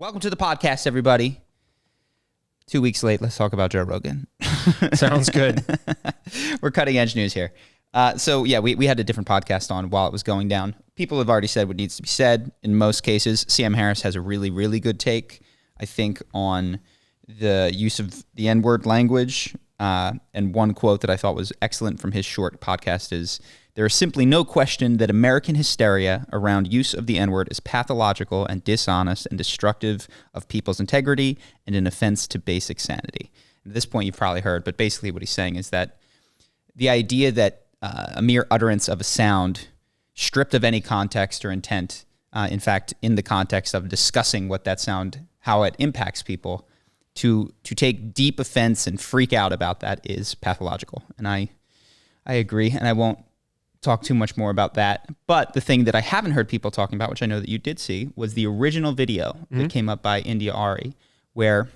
Welcome to the podcast, everybody. 2 weeks late, let's talk about Joe Rogan. Sounds good. We're cutting edge news here. We had a different podcast on while it was going down. People have already said what needs to be said. In most cases, Sam Harris has a really, really good take, I think, on the use of the N-word language. And one quote that I thought was excellent from his short podcast is, "There is simply no question that American hysteria around use of the N-word is pathological and dishonest and destructive of people's integrity and an offense to basic sanity." At this point, you've probably heard, but basically what he's saying is that the idea that a mere utterance of a sound stripped of any context or intent, in fact, in the context of discussing what that sound, how it impacts people, to take deep offense and freak out about that is pathological. And I agree, and I won't talk too much more about that. But the thing that I haven't heard people talking about, which I know that you did see, was the original video that came up by India Ari, where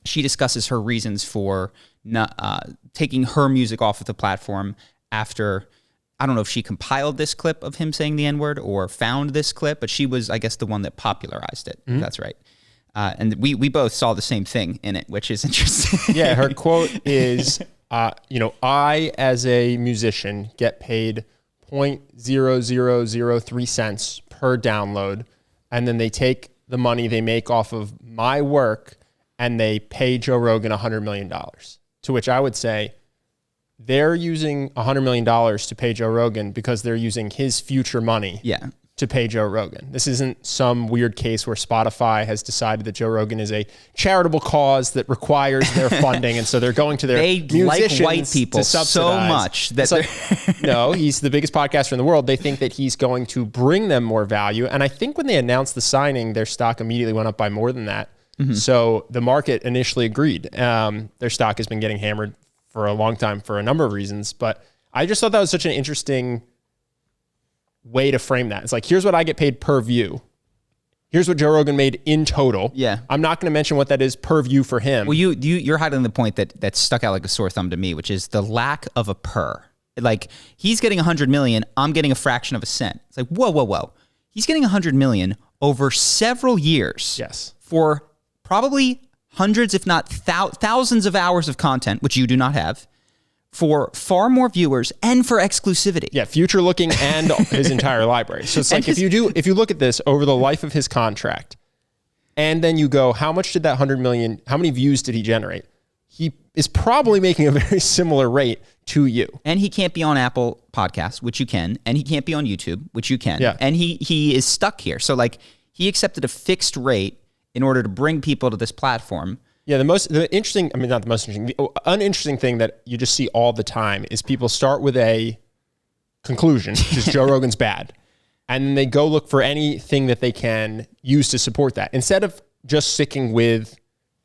she discusses her reasons for not, taking her music off of the platform after, I don't know if she compiled this clip of him saying the N-word or found this clip, but she was, I guess, the one that popularized it. If that's right. And we both saw the same thing in it, which is interesting. Yeah, her quote is, I, as a musician, get paid 0.0003 cents per download, and then they take the money they make off of my work and they pay Joe Rogan $100 million. To which I would say, they're using $100 million to pay Joe Rogan because they're using his future money to pay Joe Rogan. This isn't some weird case where Spotify has decided that Joe Rogan is a charitable cause that requires their funding, and so they're going to their musicians like white people to subsidize. So much that no, he's the biggest podcaster in the world. They think that he's going to bring them more value, and I think when they announced the signing, their stock immediately went up by more than that. So the market initially agreed. Their stock has been getting hammered for a long time for a number of reasons, but I just thought that was such an interesting way to frame that. It's like, here's what I get paid per view. Here's what Joe Rogan made in total. Yeah. I'm not going to mention what that is per view for him. Well, you're highlighting the point that stuck out like a sore thumb to me, which is the lack of a per. Like, he's getting 100 million, I'm getting a fraction of a cent. It's like, whoa. He's getting 100 million over several years. Yes. For probably hundreds, if not thousands of hours of content, which you do not have, for far more viewers and for exclusivity. Yeah, future looking and his entire library. So it's like, if you look at this over the life of his contract, and then you go, how much did that 100 million, how many views did he generate? He is probably making a very similar rate to you. And he can't be on Apple Podcasts, which you can, and he can't be on YouTube, which you can. Yeah. And he is stuck here. So like, he accepted a fixed rate in order to bring people to this platform. Yeah, the uninteresting thing that you just see all the time is people start with a conclusion, which is Joe Rogan's bad, and then they go look for anything that they can use to support that, instead of just sticking with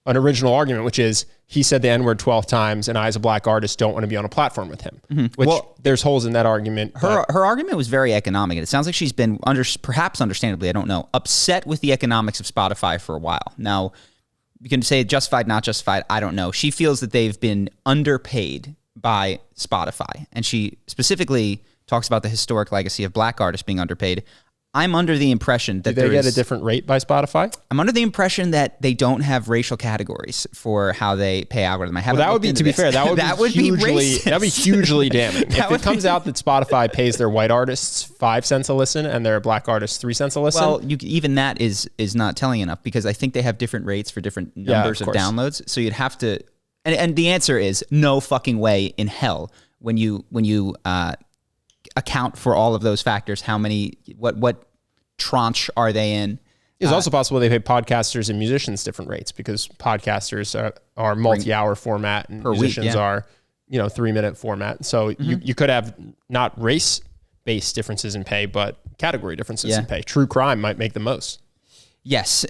an original argument, which is, he said the N-word 12 times, and I, as a black artist, don't want to be on a platform with him. Which, there's holes in that argument. Her argument was very economic, and it sounds like she's been, perhaps understandably, I don't know, upset with the economics of Spotify for a while. Now, you can say justified, not justified, I don't know. She feels that they've been underpaid by Spotify. And she specifically talks about the historic legacy of black artists being underpaid. I'm under the impression that they get a different rate by Spotify? I'm under the impression that they don't have racial categories for how they pay algorithm. That would be, to be fair, that would be hugely damning. If it comes out that Spotify pays their white artists 5 cents a listen and their black artists 3 cents a listen. Well, even that is not telling enough, because I think they have different rates for different numbers of downloads. So you'd have to, and the answer is no fucking way in hell when you account for all of those factors. How many, what tranche are they in? It's also possible they pay podcasters and musicians different rates, because podcasters are multi-hour format and musicians are 3-minute format. So you could have not race-based differences in pay, but category differences in pay. True crime might make the most. Yes.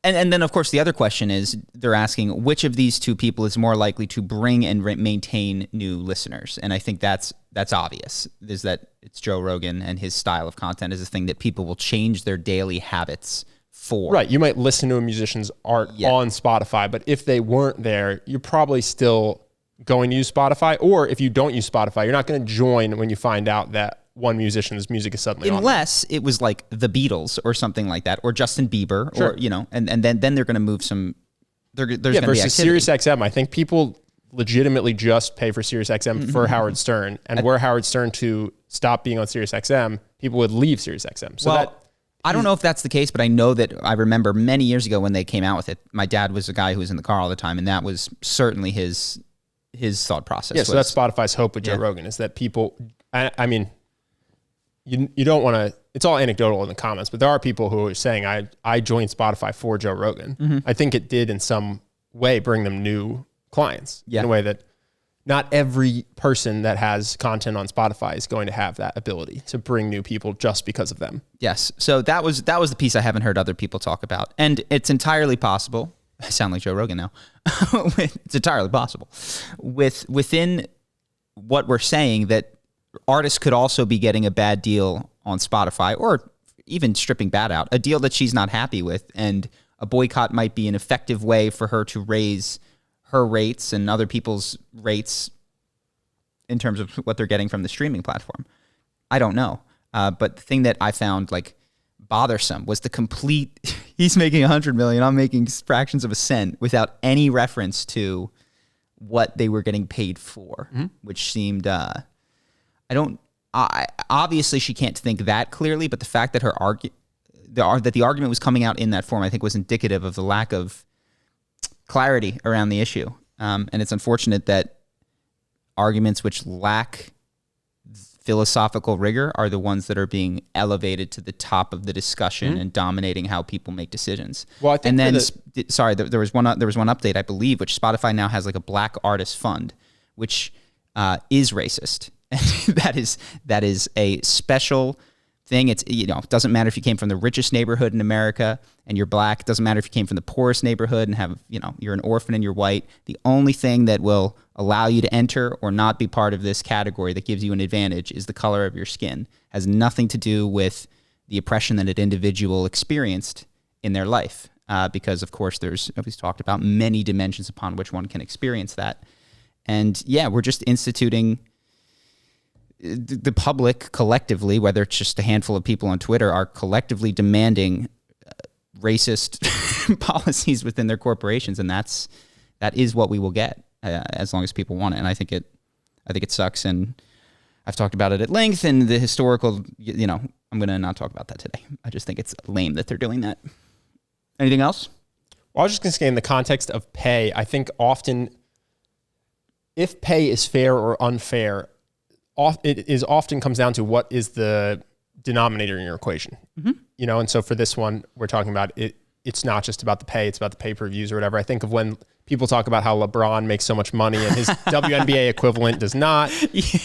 And then, of course, the other question is, they're asking which of these two people is more likely to bring and maintain new listeners. And I think that's obvious, is that it's Joe Rogan, and his style of content is a thing that people will change their daily habits for. Right. You might listen to a musician's art on Spotify, but if they weren't there, you're probably still going to use Spotify. Or if you don't use Spotify, you're not going to join when you find out that one musician's music is suddenly on. Unless it was like the Beatles or something like that, or Justin Bieber, or, you know, and then they're going to move some, there's going to be activity. Versus Sirius XM, I think people legitimately just pay for Sirius XM for Howard Stern. And were Howard Stern to stop being on Sirius XM, people would leave Sirius XM. So I don't know if that's the case, but I know that I remember many years ago when they came out with it, my dad was a guy who was in the car all the time, and that was certainly his thought process. Yeah, so that's Spotify's hope with Joe Rogan, is that people, I mean, you don't want to, it's all anecdotal in the comments, but there are people who are saying, I joined Spotify for Joe Rogan. I think it did in some way bring them new clients in a way that not every person that has content on Spotify is going to have that ability to bring new people just because of them. Yes. So that was the piece I haven't heard other people talk about. And it's entirely possible. I sound like Joe Rogan now. It's entirely possible within what we're saying that artists could also be getting a bad deal on Spotify, or even stripping bad out, a deal that she's not happy with. And a boycott might be an effective way for her to raise her rates and other people's rates in terms of what they're getting from the streaming platform. I don't know. But the thing that I found like bothersome was the complete, he's making 100 million, I'm making fractions of a cent, without any reference to what they were getting paid for, which seemed, obviously she can't think that clearly, but the fact that the argument was coming out in that form, I think was indicative of the lack of clarity around the issue. And it's unfortunate that arguments which lack philosophical rigor are the ones that are being elevated to the top of the discussion and dominating how people make decisions. Well, I think there was one update, I believe, which Spotify now has like a Black Artist Fund, which is racist. And that is a special thing. It's, you know, it doesn't matter if you came from the richest neighborhood in America and you're Black. It doesn't matter if you came from the poorest neighborhood and have, you know, you're an orphan and you're white. The only thing that will allow you to enter or not be part of this category that gives you an advantage is the color of your skin. It has nothing to do with the oppression that an individual experienced in their life. Because of course we've talked about many dimensions upon which one can experience that. And yeah, we're just instituting, the public collectively, whether it's just a handful of people on Twitter, are collectively demanding racist policies within their corporations, and that is what we will get as long as people want it. And I think it sucks, and I've talked about it at length. And the historical, you know, I'm gonna not talk about that today. I just think it's lame that they're doing that. Anything else? Well, I was just gonna say, in the context of pay, I think often, if pay is fair or unfair, it often comes down to what is the denominator in your equation. You know, and so for this one, we're talking about it. It's not just about the pay; it's about the pay-per-views or whatever. I think of when people talk about how LeBron makes so much money and his WNBA equivalent does not,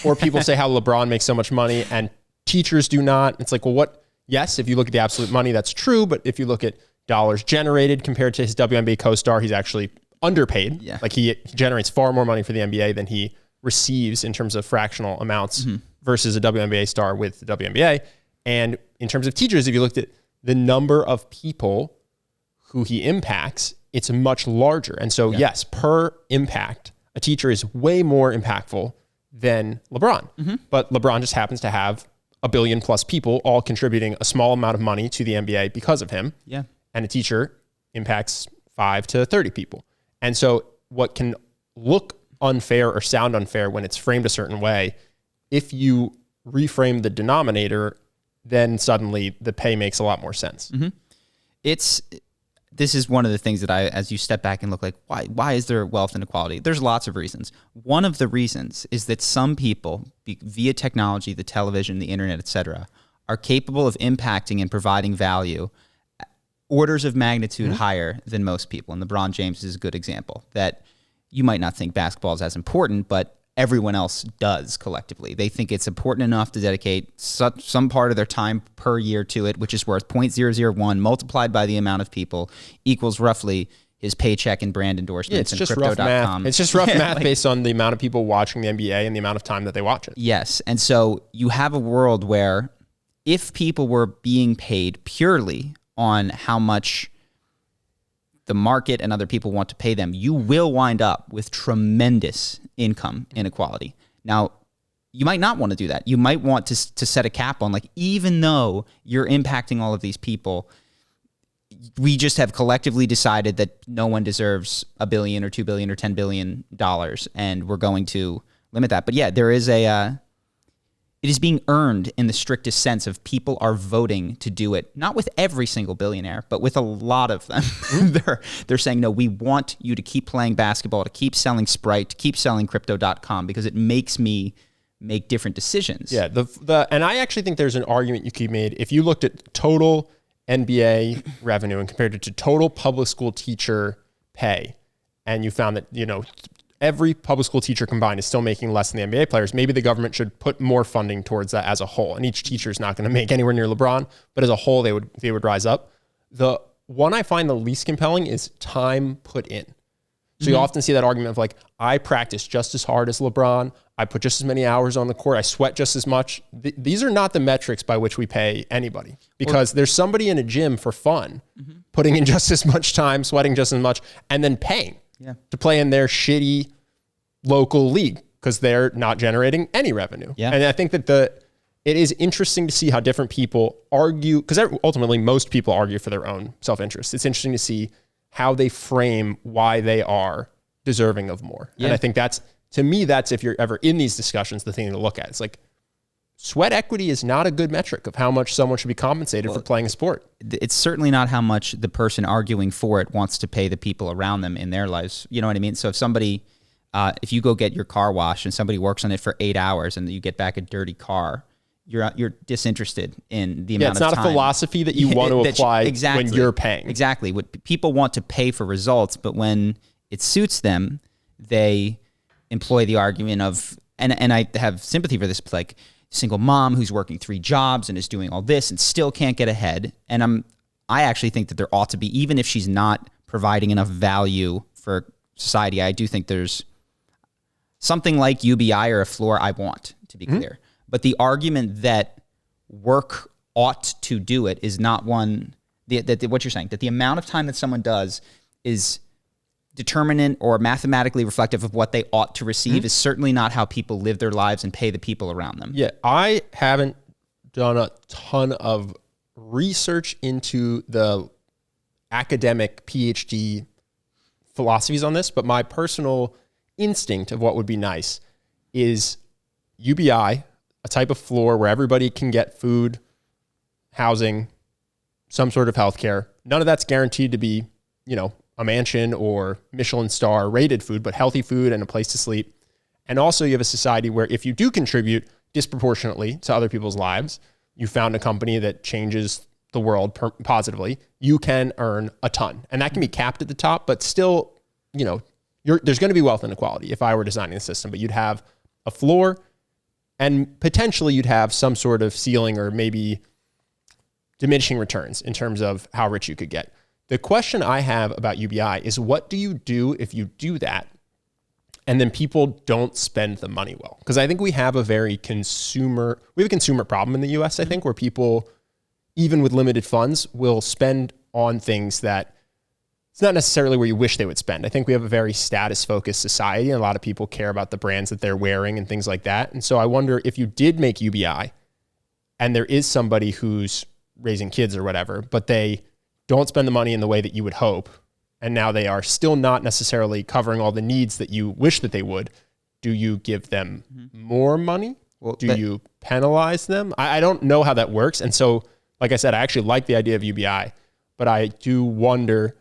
or people say how LeBron makes so much money and teachers do not. It's like, well, what? Yes, if you look at the absolute money, that's true. But if you look at dollars generated compared to his WNBA co-star, he's actually underpaid. Yeah. Like he generates far more money for the NBA than he receives in terms of fractional amounts versus a WNBA star with the WNBA. And in terms of teachers, if you looked at the number of people who he impacts, it's much larger. And so yes, per impact, a teacher is way more impactful than LeBron. But LeBron just happens to have 1 billion plus people all contributing a small amount of money to the NBA because of him. Yeah. And a teacher impacts 5 to 30 people. And so what can look unfair or sound unfair when it's framed a certain way, if you reframe the denominator, then suddenly the pay makes a lot more sense. This is one of the things that as you step back and look like, why is there wealth inequality? There's lots of reasons. One of the reasons is that some people, via technology, the television, the internet, etc., are capable of impacting and providing value orders of magnitude higher than most people. And LeBron James is a good example that you might not think basketball is as important, but everyone else does collectively. They think it's important enough to dedicate some part of their time per year to it, which is worth 0.001 multiplied by the amount of people equals roughly his paycheck and brand endorsements and crypto.com. It's just rough math based on the amount of people watching the NBA and the amount of time that they watch it. Yes. And so you have a world where if people were being paid purely on how much the market and other people want to pay them, you will wind up with tremendous income inequality. Now, you might not want to do that. You might want to set a cap on, like, even though you're impacting all of these people, we just have collectively decided that no one deserves $1 billion or $2 billion or $10 billion, and we're going to limit that. But yeah, there is it is being earned in the strictest sense of people are voting to do it, not with every single billionaire, but with a lot of them. They're saying, no, we want you to keep playing basketball, to keep selling Sprite, to keep selling crypto.com, because it makes me make different decisions. Yeah, and I actually think there's an argument you could be made if you looked at total NBA revenue and compared it to total public school teacher pay, and you found that, every public school teacher combined is still making less than the NBA players. Maybe the government should put more funding towards that as a whole. And each teacher is not going to make anywhere near LeBron, but as a whole, they would rise up. The one I find the least compelling is time put in. So you often see that argument of, like, I practice just as hard as LeBron. I put just as many hours on the court. I sweat just as much. These are not the metrics by which we pay anybody, because there's somebody in a gym for fun, putting in just as much time, sweating just as much, and then paying to play in their shitty local league because they're not generating any revenue. Yeah. And I think that it is interesting to see how different people argue, because ultimately most people argue for their own self-interest. It's interesting to see how they frame why they are deserving of more. Yeah. And I think to me, that's if you're ever in these discussions, the thing to look at. It's like, sweat equity is not a good metric of how much someone should be compensated for playing a sport. It's certainly not how much the person arguing for it wants to pay the people around them in their lives. You know what I mean? So if somebody, if you go get your car washed and somebody works on it for 8 hours and you get back a dirty car, you're disinterested in the amount of time. It's not a philosophy that you want to apply when you're paying. Exactly. What people want to pay for results, but when it suits them, they employ the argument of, and I have sympathy for this, like, single mom who's working 3 jobs and is doing all this and still can't get ahead. And I actually think that there ought to be, even if she's not providing enough value for society, I do think there's something like UBI or a floor I want, to be clear. But the argument that work ought to do it is not one, what you're saying, that the amount of time that someone does is determinant or mathematically reflective of what they ought to receive is certainly not how people live their lives and pay the people around them. Yeah, I haven't done a ton of research into the academic PhD philosophies on this, but my personal instinct of what would be nice is UBI, a type of floor where everybody can get food, housing, some sort of healthcare. None of that's guaranteed to be, a mansion or Michelin star rated food, but healthy food and a place to sleep. And also you have a society where if you do contribute disproportionately to other people's lives, you found a company that changes the world positively, you can earn a ton. And that can be capped at the top, but still, there's going to be wealth inequality if I were designing the system, but you'd have a floor and potentially you'd have some sort of ceiling or maybe diminishing returns in terms of how rich you could get. The question I have about UBI is, what do you do if you do that and then people don't spend the money well? Because I think we have a consumer problem in the US, I think, where people, even with limited funds, will spend on things that it's not necessarily where you wish they would spend. I think we have a very status-focused society, and a lot of people care about the brands that they're wearing and things like that. And so I wonder if you did make UBI and there is somebody who's raising kids or whatever, but they don't spend the money in the way that you would hope, and now they are still not necessarily covering all the needs that you wish that they would, do you give them more money? Do you penalize them? I don't know how that works. And so, like I said, I actually like the idea of UBI, but I do wonder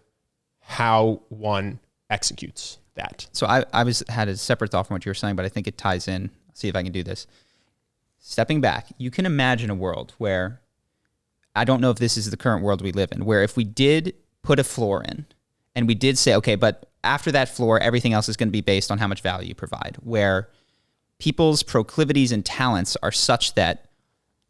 how one executes that. So I had a separate thought from what you were saying, but I think it ties in. See if I can do this. Stepping back, you can imagine a world where, I don't know if this is the current world we live in, where if we did put a floor in and we did say, okay, but after that floor, everything else is going to be based on how much value you provide, where people's proclivities and talents are such that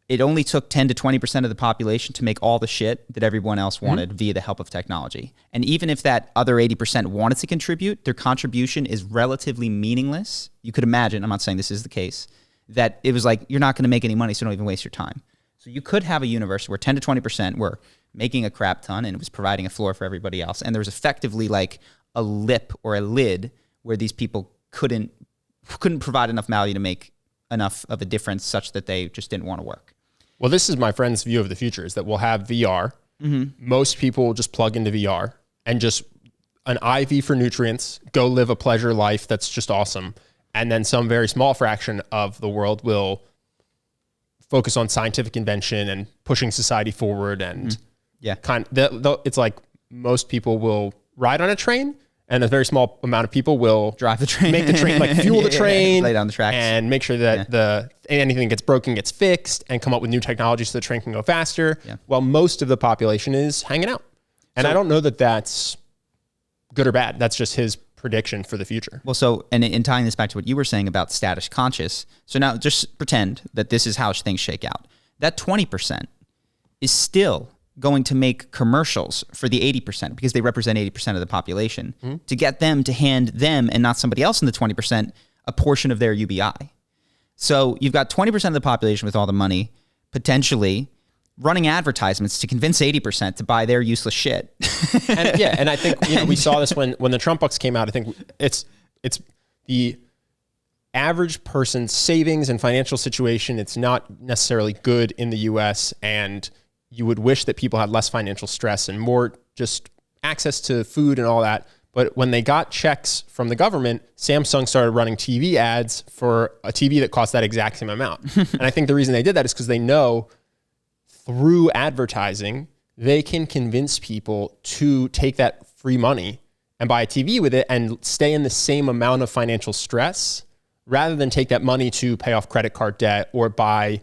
it only took 10 to 20% of the population to make all the shit that everyone else wanted via the help of technology. And even if that other 80% wanted to contribute, their contribution is relatively meaningless. You could imagine, I'm not saying this is the case, that it was like, you're not going to make any money, so don't even waste your time. So you could have a universe where 10 to 20% were making a crap ton and it was providing a floor for everybody else. And there was effectively like a lip or a lid where these people couldn't provide enough value to make enough of a difference such that they just didn't want to work. Well, this is my friend's view of the future, is that we'll have VR. Most people will just plug into VR and just an IV for nutrients, go live a pleasure life that's just awesome. And then some very small fraction of the world will focus on scientific invention and pushing society forward. And it's like most people will ride on a train, and a very small amount of people will drive the train, make the train, like fuel the train, lay down the tracks, and make sure that anything that gets broken gets fixed, and come up with new technology so the train can go faster. While most of the population is hanging out. And I don't know that that's good or bad. That's just his prediction for the future. Well, so, and in tying this back to what you were saying about status conscious, so now just pretend that this is how things shake out. That 20% is still going to make commercials for the 80% because they represent 80% of the population to get them to hand them and not somebody else in the 20% a portion of their UBI. So you've got 20% of the population with all the money potentially running advertisements to convince 80% to buy their useless shit. And I think we saw this when the Trump bucks came out. I think it's the average person's savings and financial situation. It's not necessarily good in the US, and you would wish that people had less financial stress and more just access to food and all that. But when they got checks from the government, Samsung started running TV ads for a TV that cost that exact same amount. And I think the reason they did that is because they know through advertising, they can convince people to take that free money and buy a TV with it and stay in the same amount of financial stress rather than take that money to pay off credit card debt or buy,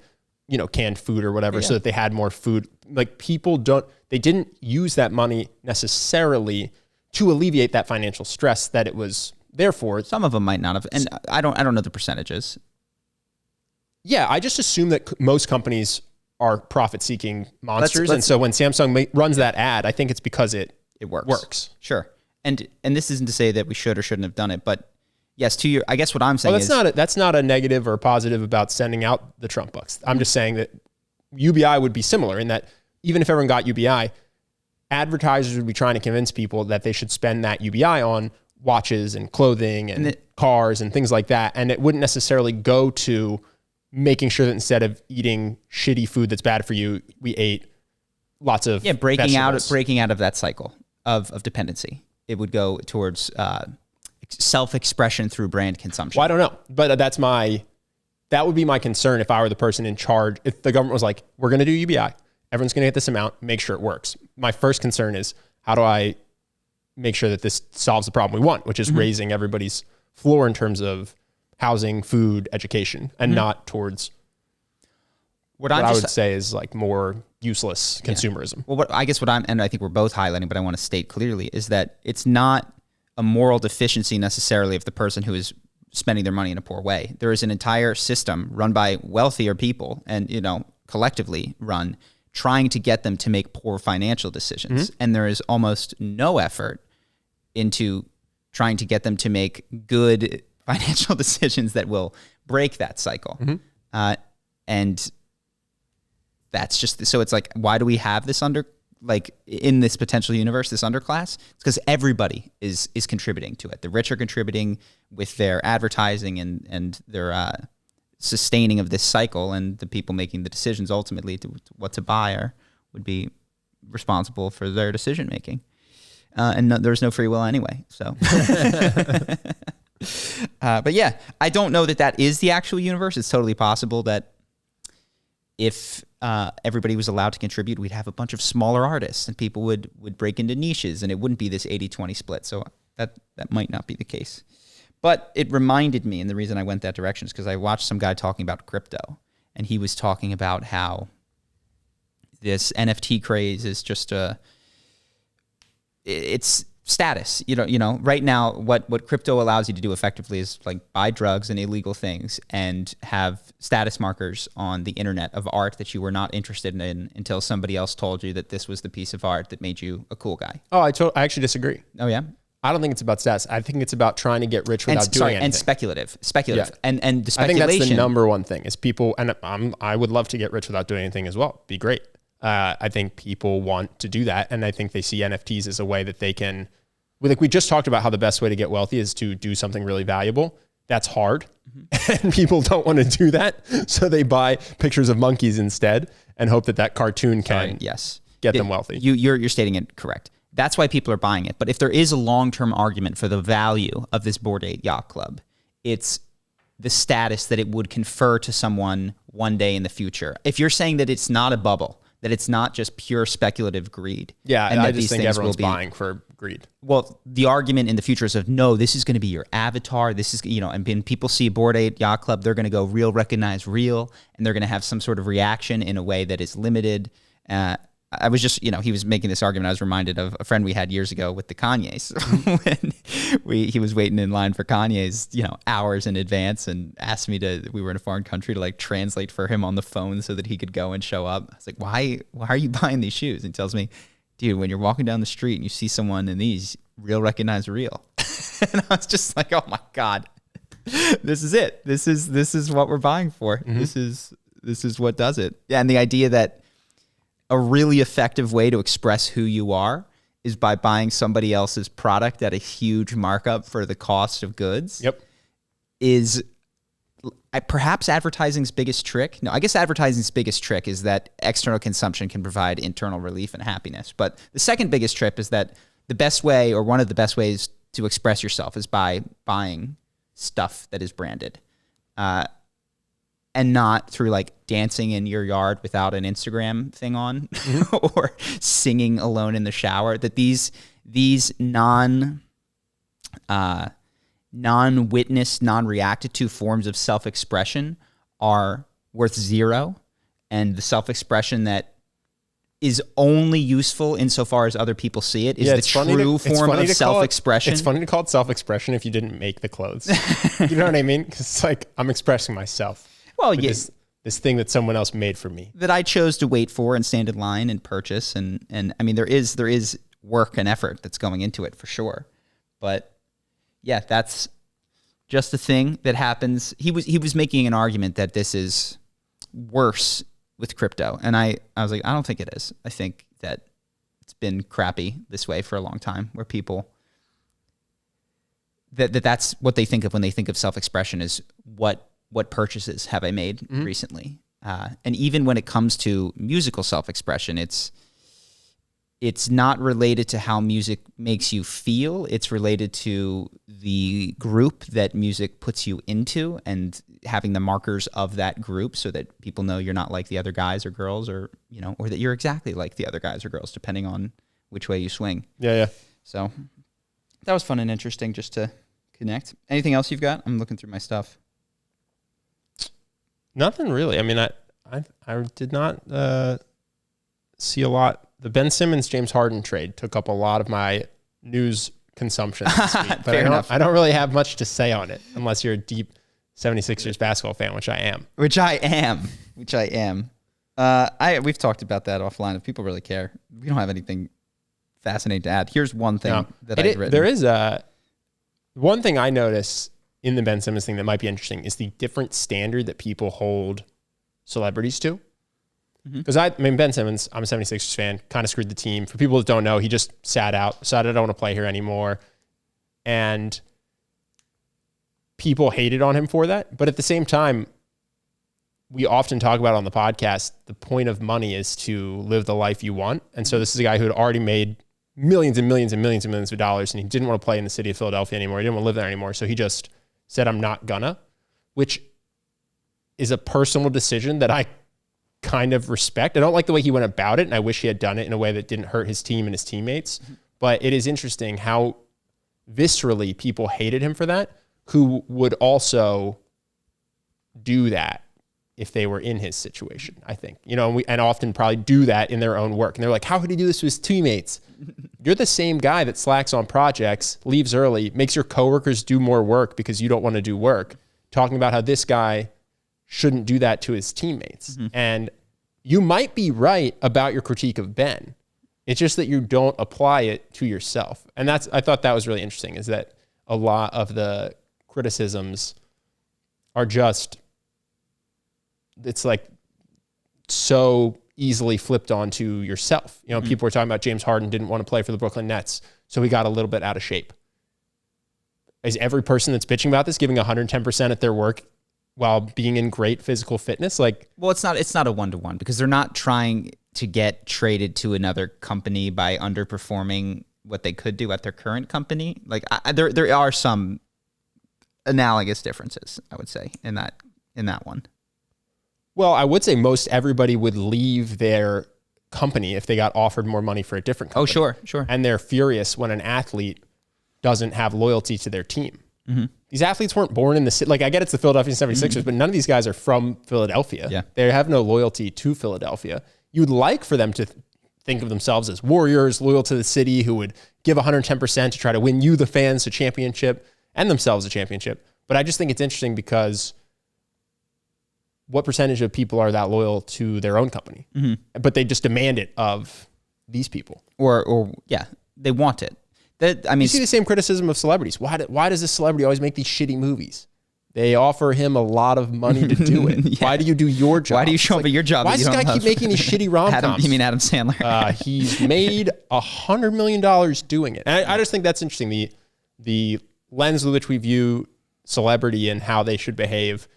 canned food or whatever so that they had more food. Like they didn't use that money necessarily to alleviate that financial stress that it was there for. Some of them might not have, and I don't know the percentages. Yeah, I just assume that most companies are profit-seeking monsters, and so when Samsung runs that ad, I think it's because it works. Sure, and this isn't to say that we should or shouldn't have done it, but yes, I guess what I'm saying that's not a negative or positive about sending out the Trump bucks. I'm just saying that UBI would be similar in that even if everyone got UBI, advertisers would be trying to convince people that they should spend that UBI on watches and clothing and cars and things like that, and it wouldn't necessarily go to making sure that instead of eating shitty food that's bad for you, we ate lots of breaking out of that cycle of dependency. It would go towards self-expression through brand consumption. Well, I don't know, but that would be my concern if I were the person in charge. If the government was like, we're going to do UBI, everyone's going to get this amount, make sure it works. My first concern is, how do I make sure that this solves the problem we want, which is raising everybody's floor in terms of housing, food, education, and not towards what I would say is like more useless consumerism. Well, I think we're both highlighting, but I want to state clearly is that it's not a moral deficiency necessarily of the person who is spending their money in a poor way. There is an entire system run by wealthier people and, collectively run, trying to get them to make poor financial decisions. And there is almost no effort into trying to get them to make good financial decisions that will break that cycle. And that's just, so it's like, why do we have this in this potential universe, this underclass? It's because everybody is contributing to it. The rich are contributing with their advertising and their sustaining of this cycle, and the people making the decisions ultimately to what to buy would be responsible for their decision making. And there's no free will anyway. So, but yeah, I don't know that is the actual universe. It's totally possible that if everybody was allowed to contribute, we'd have a bunch of smaller artists and people would break into niches and it wouldn't be this 80-20 split. So that might not be the case. But it reminded me, and the reason I went that direction is because I watched some guy talking about crypto, and he was talking about how this NFT craze is just it's status. Right now, what crypto allows you to do effectively is like buy drugs and illegal things and have status markers on the internet of art that you were not interested in until somebody else told you that this was the piece of art that made you a cool guy. Oh, I actually disagree. Oh yeah? I don't think it's about status. I think it's about trying to get rich without doing anything. And speculative. Yeah. And the speculation. I think that's the number one thing is people, and I would love to get rich without doing anything as well. Be great. I think people want to do that, and I think they see NFTs as a way that they can. Like we just talked about how the best way to get wealthy is to do something really valuable. that's hard. And people don't want to do that. So they buy pictures of monkeys instead and hope that cartoon can get them wealthy. You're stating it correct. That's why people are buying it. But if there is a long-term argument for the value of this Bored Ape Yacht Club, it's the status that it would confer to someone one day in the future. If you're saying that it's not a bubble, that it's not just pure speculative greed. Yeah, and I that just these think things everyone's will be buying for greed. Well, the argument in the future is of, no, this is going to be your avatar. This is, and when people see Bored Ape Yacht Club, they're going to go real, recognize real, and they're going to have some sort of reaction in a way that is limited. I was just, he was making this argument. I was reminded of a friend we had years ago with the Kanyes. When he was waiting in line for Kanye's, hours in advance, and asked me we were in a foreign country, to translate for him on the phone so that he could go and show up. I was like, why are you buying these shoes? And he tells me, dude, when you're walking down the street and you see someone in these, real recognize real. And I was just like, oh my God, this is it. This is what we're buying for. Mm-hmm. This is what does it. Yeah. And the idea that a really effective way to express who you are is by buying somebody else's product at a huge markup for the cost of goods. Yep. Is perhaps advertising's biggest trick. No, I guess advertising's biggest trick is that external consumption can provide internal relief and happiness. But the second biggest trick is that the best way, or one of the best ways to express yourself, is by buying stuff that is branded. And not through dancing in your yard without an Instagram thing on, mm-hmm. or singing alone in the shower. That these non-witnessed, non-reacted to forms of self-expression are worth zero, and the self-expression that is only useful insofar as other people see it is the true form of self-expression. It's funny to call it self-expression if you didn't make the clothes. You know what I mean? Because it's I'm expressing myself. Well, yeah, this thing that someone else made for me, that I chose to wait for and stand in line and purchase, and I mean there is work and effort that's going into it for sure, but yeah, that's just a thing that happens. He was making an argument that this is worse with crypto, and I was like, I don't think it is. I think that it's been crappy this way for a long time, where people that's what they think of when they think of self-expression, is what purchases have I made mm-hmm. recently? And even when it comes to musical self-expression, it's not related to how music makes you feel. It's related to the group that music puts you into, and having the markers of that group so that people know you're not like the other guys or girls, or or that you're exactly like the other guys or girls, depending on which way you swing. Yeah. So that was fun and interesting just to connect. Anything else you've got? I'm looking through my stuff. Nothing really. I mean, I did not see a lot. The Ben Simmons James Harden trade took up a lot of my news consumption this week, but I don't really have much to say on it, unless you're a deep 76ers basketball fan, which I am. Which I am. We've talked about that offline. If people really care, we don't have anything fascinating to add. Here's one thing that I've written. There is one thing I notice in the Ben Simmons thing that might be interesting is the different standard that people hold celebrities to. Because Ben Simmons, I'm a 76ers fan, kind of screwed the team. For people that don't know, he just sat out, decided I don't want to play here anymore. And people hated on him for that. But at the same time, we often talk about on the podcast, the point of money is to live the life you want. And so this is a guy who had already made millions and millions and millions and millions of dollars, and he didn't want to play in the city of Philadelphia anymore. He didn't want to live there anymore. So he just said, I'm not gonna, which is a personal decision that I kind of respect. I don't like the way he went about it, and I wish he had done it in a way that didn't hurt his team and his teammates. But it is interesting how viscerally people hated him for that, who would also do that if they were in his situation, I think. And often probably do that in their own work. And they're like, how could he do this to his teammates? You're the same guy that slacks on projects, leaves early, makes your coworkers do more work because you don't want to do work, talking about how this guy shouldn't do that to his teammates. Mm-hmm. And you might be right about your critique of Ben. It's just that you don't apply it to yourself. And I thought that was really interesting, is that a lot of the criticisms are just, it's so easily flipped onto yourself. People were talking about James Harden didn't want to play for the Brooklyn Nets, so he got a little bit out of shape. is every person that's bitching about this giving 110% at their work while being in great physical fitness? Like, well, it's not a 1-to-1 because they're not trying to get traded to another company by underperforming what they could do at their current company. Like there are some analogous differences, I would say, in that one. Well, I would say most everybody would leave their company if they got offered more money for a different company. Oh, sure. And they're furious when an athlete doesn't have loyalty to their team. Mm-hmm. These athletes weren't born in the city. Like, I get it's the Philadelphia 76ers, but none of these guys are from Philadelphia. Yeah. They have no loyalty to Philadelphia. You'd like for them to think of themselves as warriors, loyal to the city, who would give 110% to try to win you, the fans, a championship and themselves a championship. But I just think it's interesting because what percentage of people are that loyal to their own company? Mm-hmm. But they just demand it of these people. Or yeah, they want it. You see the same criticism of celebrities. Why does this celebrity always make these shitty movies? They offer him a lot of money to do it. Yeah. Why do you do your job? Why do you show up at your job? Why does this guy keep making these shitty rom-coms? You mean Adam Sandler? He's made $100 million doing it. And I just think that's interesting. The lens with which we view celebrity and how they should behave,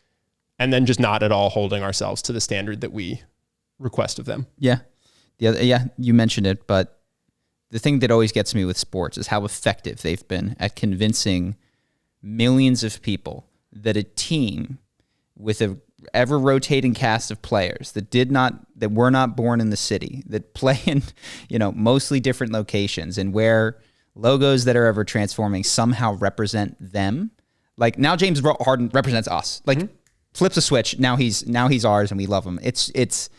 and then just not at all holding ourselves to the standard that we request of them. Yeah. You mentioned it, but the thing that always gets me with sports is how effective they've been at convincing millions of people that a team with a ever-rotating cast of players that were not born in the city, that play in, mostly different locations, and where logos that are ever transforming somehow represent them. Like, now James Harden represents us. Like, flips a switch. Now he's ours, and we love him. It's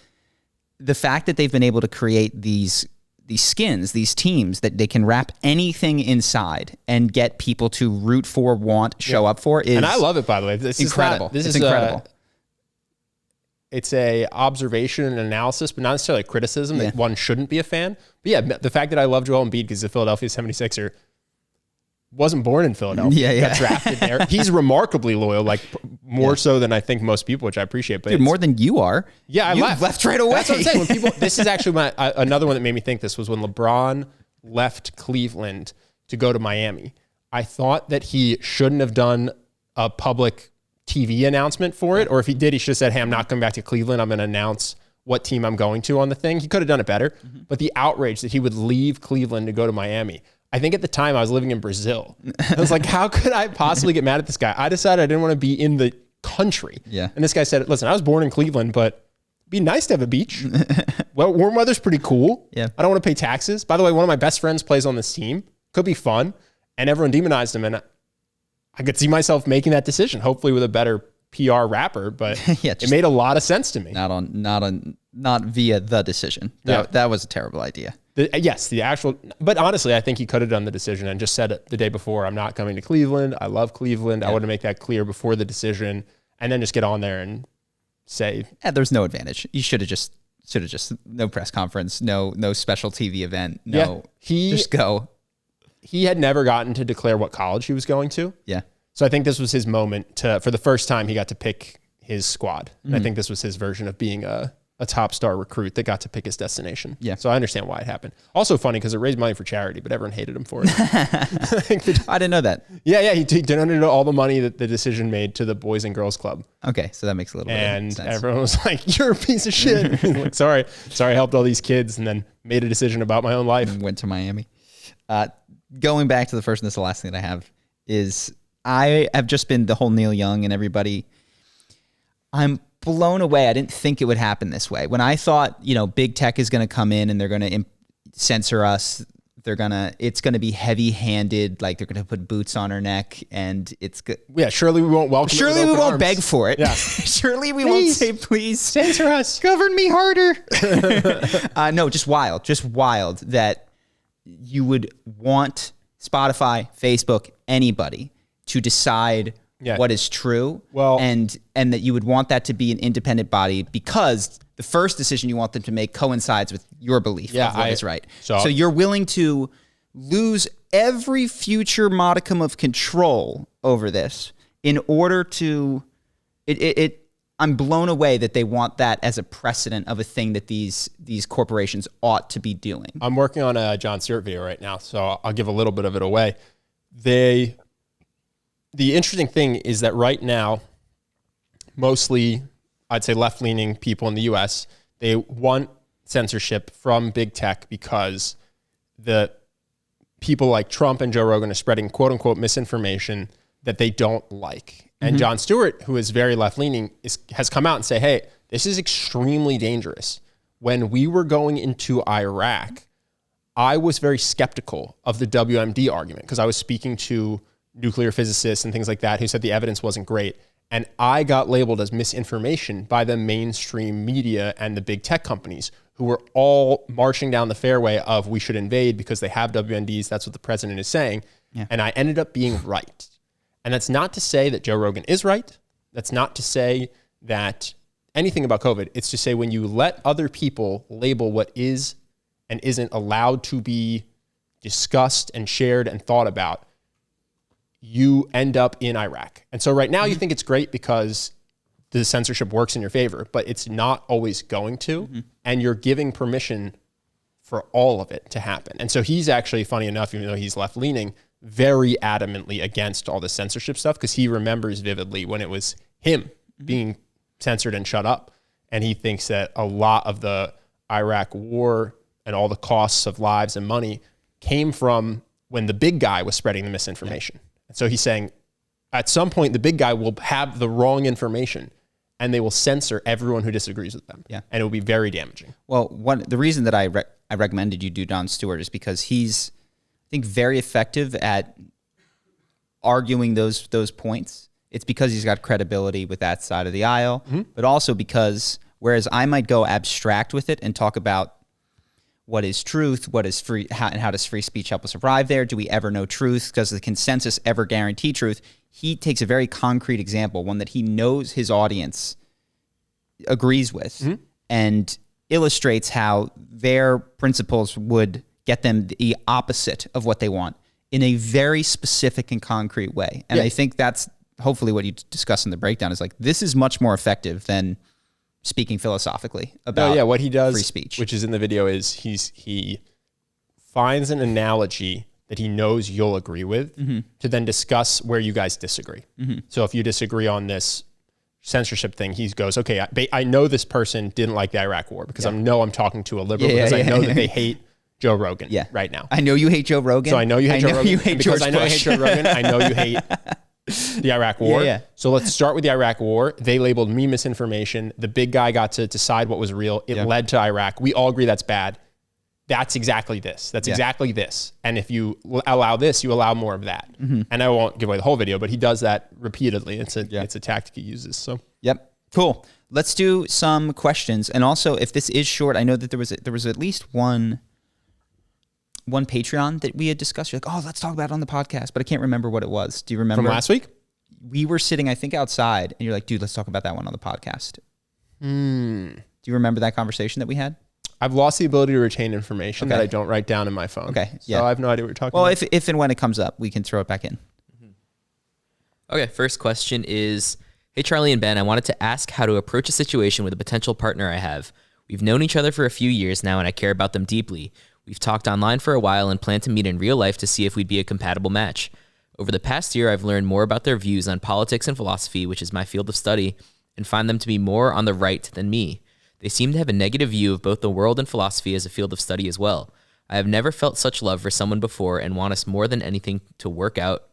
the fact that they've been able to create these skins, these teams that they can wrap anything inside and get people to root for, show up for. And I love it, by the way. This incredible. This is incredible. It's a observation and analysis, but not necessarily a criticism that one shouldn't be a fan. But yeah, the fact that I love Joel Embiid because he's a Philadelphia 76er, wasn't born in Philadelphia. Yeah. Got drafted there. He's remarkably loyal, like more so than I think most people, which I appreciate. But more than you are. Yeah, you left right away. That's what I'm saying. When people, this is actually another one that made me think this was when LeBron left Cleveland to go to Miami. I thought that he shouldn't have done a public TV announcement for it, or if he did, he should have said, "Hey, I'm not coming back to Cleveland. I'm going to announce what team I'm going to on the thing." He could have done it better, but the outrage that he would leave Cleveland to go to Miami. I think at the time I was living in Brazil. I was like, how could I possibly get mad at this guy? I decided I didn't want to be in the country. Yeah. And this guy said, listen, I was born in Cleveland, but it'd be nice to have a beach. Well, warm weather's pretty cool. Yeah. I don't want to pay taxes. By the way, one of my best friends plays on this team. Could be fun. And everyone demonized him. And I could see myself making that decision, hopefully with a better PR rapper, but it made a lot of sense to me. Not via the decision. That was a terrible idea. But honestly, I think he could have done the decision and just said it the day before, I'm not coming to Cleveland. I love Cleveland. I want to make that clear before the decision, and then just get on there and say, there's no advantage. You should have just no press conference, no special TV event. No, just go. He had never gotten to declare what college he was going to. Yeah. So I think this was his moment for the first time he got to pick his squad. And I think this was his version of being a top star recruit that got to pick his destination. Yeah. So I understand why it happened. Also funny because it raised money for charity, but everyone hated him for it. I didn't know that. Yeah. He donated all the money that the decision made to the Boys and Girls Club. Okay. So that makes a little bit of sense. And everyone was like, you're a piece of shit. Like, sorry, I helped all these kids and then made a decision about my own life. And went to Miami. Going back to the first and this is the last thing that I have is I have just been the whole Neil Young and everybody. I'm blown away. I didn't think it would happen this way. When I thought, big tech is going to come in and they're going to censor us, it's going to be heavy-handed, like they're going to put boots on our neck, and it's good. Yeah, surely we won't welcome. Surely we won't beg for it. Yeah. Surely we won't say, please censor us, govern me harder. No, just wild that you would want Spotify, Facebook, anybody to decide what is true, and that you would want that to be an independent body because the first decision you want them to make coincides with your belief of what is right. So you're willing to lose every future modicum of control over this in order to I'm blown away that they want that as a precedent of a thing that these corporations ought to be doing. I'm working on a John Stewart video right now, so I'll give a little bit of it away. They the interesting thing is that right now, mostly, I'd say left-leaning people in the US, they want censorship from big tech because the people like Trump and Joe Rogan are spreading quote unquote misinformation that they don't like. And Jon Stewart, who is very left-leaning, has come out and say, hey, this is extremely dangerous. When we were going into Iraq, I was very skeptical of the WMD argument because I was speaking to nuclear physicists and things like that who said the evidence wasn't great. And I got labeled as misinformation by the mainstream media and the big tech companies who were all marching down the fairway of we should invade because they have WMDs. That's what the president is saying. Yeah. And I ended up being right. And that's not to say that Joe Rogan is right. That's not to say that anything about COVID. It's to say when you let other people label what is and isn't allowed to be discussed and shared and thought about, you end up in Iraq. And so right now you think it's great because the censorship works in your favor, but it's not always going to. And you're giving permission for all of it to happen. And so he's actually, funny enough, even though he's left-leaning, very adamantly against all the censorship stuff because he remembers vividly when it was him being censored and shut up. And he thinks that a lot of the Iraq war and all the costs of lives and money came from when the big guy was spreading the misinformation. And so he's saying at some point, the big guy will have the wrong information and they will censor everyone who disagrees with them. Yeah. And it will be very damaging. Well, the reason that I recommended you do Jon Stewart is because he's, I think, very effective at arguing those points. It's because he's got credibility with that side of the aisle, but also because whereas I might go abstract with it and talk about what is truth, what is free, how does free speech help us arrive there? Do we ever know truth? Does the consensus ever guarantee truth? He takes a very concrete example, one that he knows his audience agrees with, and illustrates how their principles would get them the opposite of what they want in a very specific and concrete way. And I think that's hopefully what you discuss in the breakdown is like, this is much more effective than speaking philosophically about what he does, free speech. Which is in the video, is he finds an analogy that he knows you'll agree with to then discuss where you guys disagree. So if you disagree on this censorship thing, he goes, okay, I know this person didn't like the Iraq war because I know I'm talking to a liberal because I know that they hate Joe Rogan right now. I know you hate Joe Rogan. So I know you hate Joe Rogan. You hate because George I know Bush. you hate Joe Rogan. I know you hate the Iraq war. So let's start with the Iraq war. They labeled me misinformation. The big guy got to decide what was real. It led to Iraq. We all agree that's bad. That's exactly this. That's exactly this. And if you allow this, you allow more of that. And I won't give away the whole video, but he does that repeatedly. It's a tactic he uses. So cool. Let's do some questions. And also, if this is short, I know that there was at least one Patreon that we had discussed. You're like, oh, let's talk about it on the podcast, but I can't remember what it was. Do you remember? From last week? We were sitting, I think, outside, and you're like, dude, let's talk about that one on the podcast. Do you remember that conversation that we had? I've lost the ability to retain information that I don't write down in my phone. So I have no idea what you're talking about. Well, if and when it comes up, we can throw it back in. Okay, first question is, hey, Charlie and Ben, I wanted to ask how to approach a situation with a potential partner I have. We've known each other for a few years now, and I care about them deeply. We've talked online for a while and plan to meet in real life to see if we'd be a compatible match. Over the past year, I've learned more about their views on politics and philosophy, which is my field of study, and find them to be more on the right than me. They seem to have a negative view of both the world and philosophy as a field of study as well. I have never felt such love for someone before and want us more than anything to work out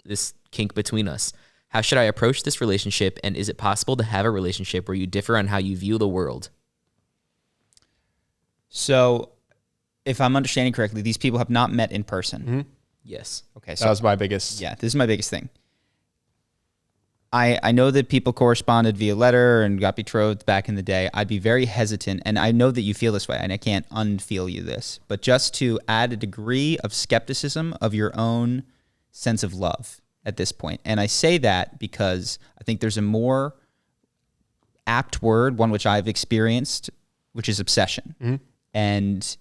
this kink between us. How should I approach this relationship, and is it possible to have a relationship where you differ on how you view the world? So, if I'm understanding correctly, these people have not met in person. Yes. Okay. So that was my biggest. Yeah, this is my biggest thing. I know that people corresponded via letter and got betrothed back in the day. I'd be very hesitant, and I know that you feel this way, and I can't unfeel you this, but just to add a degree of skepticism of your own sense of love at this point. And I say that because I think there's a more apt word, one which I've experienced, which is obsession. And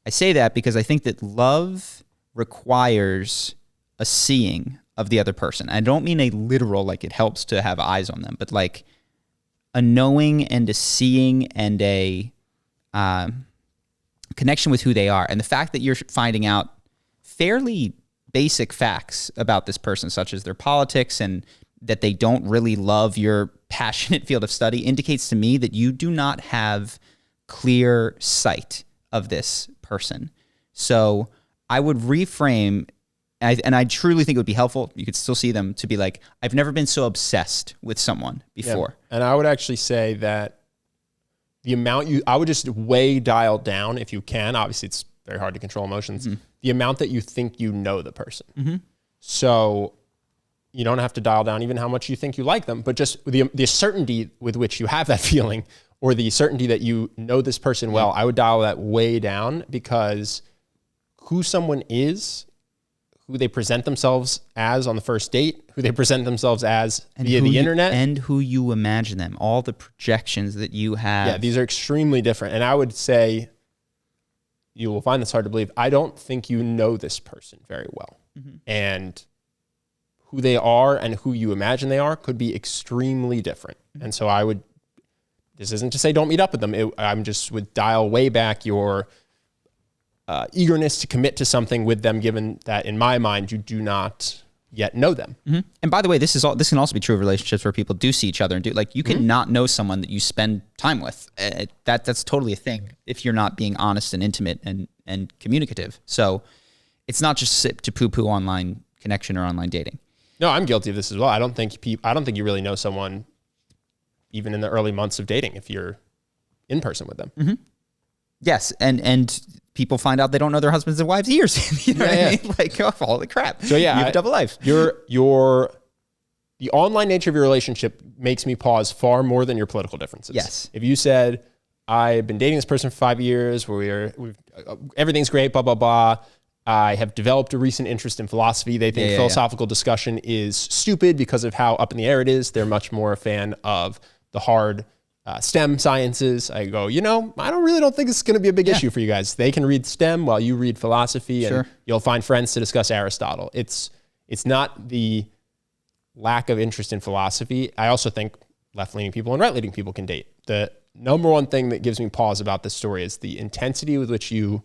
I say that because I think that love requires a seeing of the other person. I don't mean a literal, like it helps to have eyes on them, but like a knowing and a seeing and a connection with who they are. And the fact that you're finding out fairly basic facts about this person, such as their politics and that they don't really love your passionate field of study, indicates to me that you do not have clear sight of this person. So I would reframe, and I truly think it would be helpful, you could still see them, to be like, I've never been so obsessed with someone before. Yeah. And I would actually say that the amount I would just way dial down if you can. Obviously, it's very hard to control emotions. The amount that you think you know the person. So you don't have to dial down even how much you think you like them, but just the certainty with which you have that feeling, or the certainty that you know this person well. I would dial that way down, because who someone is, who they present themselves as on the first date, who they present themselves as via the internet, and who you imagine them, all the projections that you have. Yeah, these are extremely different. And I would say, you will find this hard to believe, I don't think you know this person very well. And who they are and who you imagine they are could be extremely different. And so this isn't to say don't meet up with them. I'm just would dial way back your eagerness to commit to something with them, given that in my mind, you do not yet know them. And by the way, this can also be true of relationships where people do see each other and do, like, you can not know someone that you spend time with. That's totally a thing if you're not being honest and intimate and communicative. So it's not just to poo-poo online connection or online dating. No, I'm guilty of this as well. I don't think you really know someone even in the early months of dating if you're in person with them. Yes, and people find out they don't know their husbands and wives' ears. You know what I mean? Like, oh, holy crap. So yeah, you have a double life. The online nature of your relationship makes me pause far more than your political differences. Yes. If you said, I've been dating this person for 5 years, everything's great, blah, blah, blah. I have developed a recent interest in philosophy. They think philosophical discussion is stupid because of how up in the air it is. They're much more a fan of the hard STEM sciences. I go, I don't think it's going to be a big issue for you guys. They can read STEM while you read philosophy, and you'll find friends to discuss Aristotle. It's not the lack of interest in philosophy. I also think left-leaning people and right-leaning people can date. The number one thing that gives me pause about this story is the intensity with which you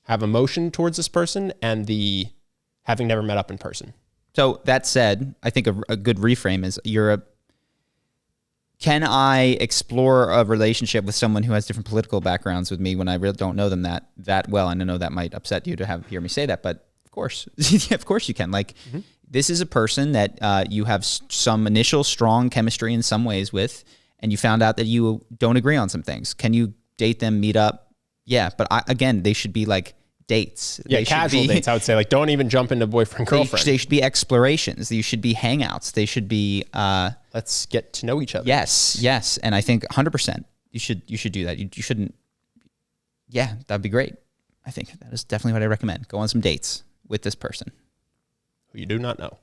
have emotion towards this person and the having never met up in person. So that said, I think a good reframe is can I explore a relationship with someone who has different political backgrounds with me when I really don't know them that well? And I know that might upset you to hear me say that, but of course, of course you can. Like, this is a person that you have some initial strong chemistry in some ways with, and you found out that you don't agree on some things. Can you date them, meet up? Yeah, but again, they should be like dates. Yeah, casual dates, I would say. Like, don't even jump into boyfriend, girlfriend. They should be explorations. You should be hangouts. They should be... let's get to know each other. Yes. And I think 100% you should do that. You shouldn't... Yeah, that'd be great. I think that is definitely what I recommend. Go on some dates with this person. Who you do not know.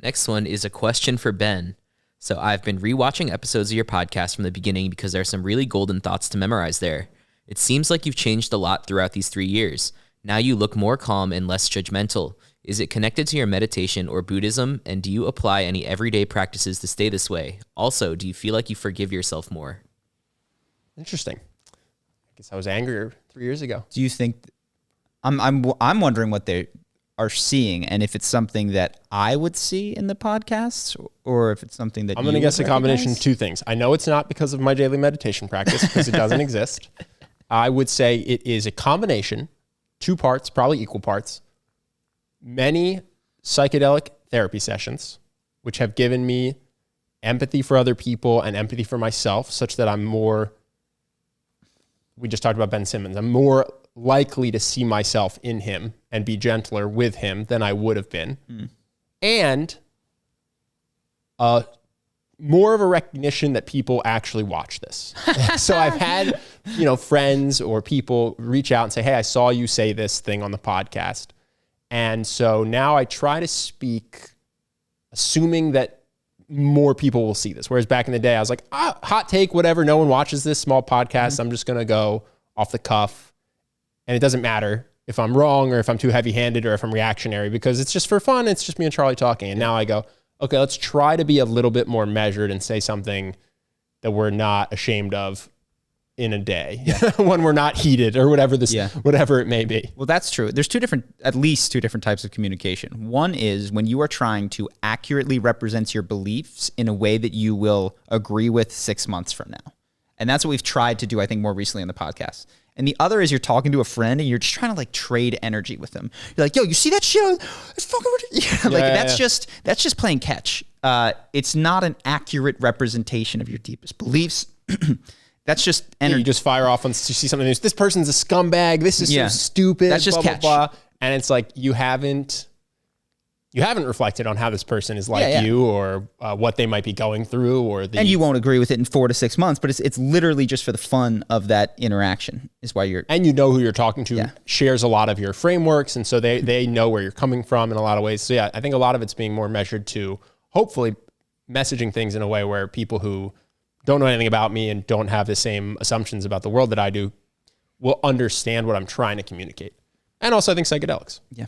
Next one is a question for Ben. So I've been rewatching episodes of your podcast from the beginning because there are some really golden thoughts to memorize there. It seems like you've changed a lot throughout these 3 years. Now you look more calm and less judgmental. Is it connected to your meditation or Buddhism? And do you apply any everyday practices to stay this way? Also, do you feel like you forgive yourself more? Interesting. I guess I was angrier 3 years ago. Do you think... I'm wondering what they are seeing, and if it's something that I would see in the podcasts, or if it's something that I'm going to guess a combination of two things. I know it's not because of my daily meditation practice, because it doesn't exist. I would say it is a combination, 2 parts, probably equal parts. Many psychedelic therapy sessions, which have given me empathy for other people and empathy for myself, such that I'm more... We just talked about Ben Simmons. I'm more likely to see myself in him and be gentler with him than I would have been. And more of a recognition that people actually watch this. So I've had, friends or people reach out and say, hey, I saw you say this thing on the podcast. And so now I try to speak assuming that more people will see this. Whereas back in the day, I was like, hot take, whatever. No one watches this small podcast. I'm just going to go off the cuff. And it doesn't matter if I'm wrong or if I'm too heavy-handed or if I'm reactionary, because it's just for fun. It's just me and Charlie talking. And now I go, okay, let's try to be a little bit more measured and say something that we're not ashamed of in a day when we're not heated or whatever whatever it may be. Well, that's true. There's at least two different types of communication. One is when you are trying to accurately represent your beliefs in a way that you will agree with 6 months from now. And that's what we've tried to do, I think, more recently on the podcast. And the other is you're talking to a friend and you're just trying to like trade energy with them. You're like, yo, you see that shit? It's fucking ridiculous. That's just playing catch. It's not an accurate representation of your deepest beliefs. That's just energy. You just fire off once you see something news. This person's a scumbag. This is so stupid. That's just catch. Blah, blah. And it's like you haven't reflected on how this person is like you or what they might be going through and you won't agree with it in 4 to 6 months, but it's literally just for the fun of that interaction is why you're... And you know who you're talking to shares a lot of your frameworks, and so they know where you're coming from in a lot of ways. So yeah, I think a lot of it's being more measured to hopefully messaging things in a way where people who don't know anything about me and don't have the same assumptions about the world that I do will understand what I'm trying to communicate. And also I think psychedelics. Yeah.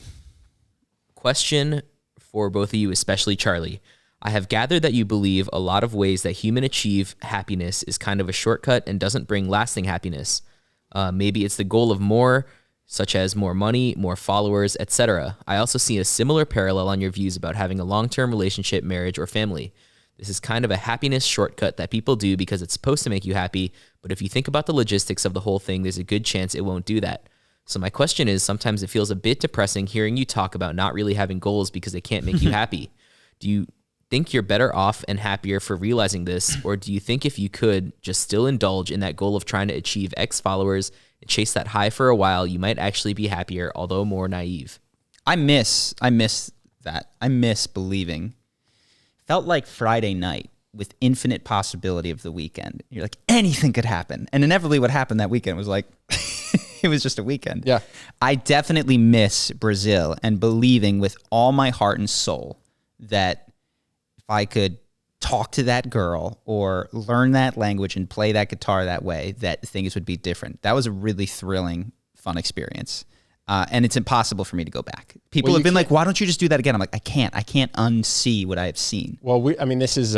Question for both of you, especially Charlie. I have gathered that you believe a lot of ways that humans achieve happiness is kind of a shortcut and doesn't bring lasting happiness. Maybe it's the goal of more, such as more money, more followers, etc. I also see a similar parallel on your views about having a long-term relationship, marriage, or family. This is kind of a happiness shortcut that people do because it's supposed to make you happy, but if you think about the logistics of the whole thing, there's a good chance it won't do that. So my question is, sometimes it feels a bit depressing hearing you talk about not really having goals because they can't make you happy. Do you think you're better off and happier for realizing this, or do you think if you could just still indulge in that goal of trying to achieve X followers and chase that high for a while, you might actually be happier, although more naive? I miss that. I miss believing. Felt like Friday night with infinite possibility of the weekend. You're like, anything could happen. And inevitably what happened that weekend was like, it was just a weekend. Yeah. I definitely miss Brazil and believing with all my heart and soul that if I could talk to that girl or learn that language and play that guitar that way, that things would be different. That was a really thrilling, fun experience. And it's impossible for me to go back. People have been like, why don't you just do that again? I'm like, I can't unsee what I have seen. Well, this is,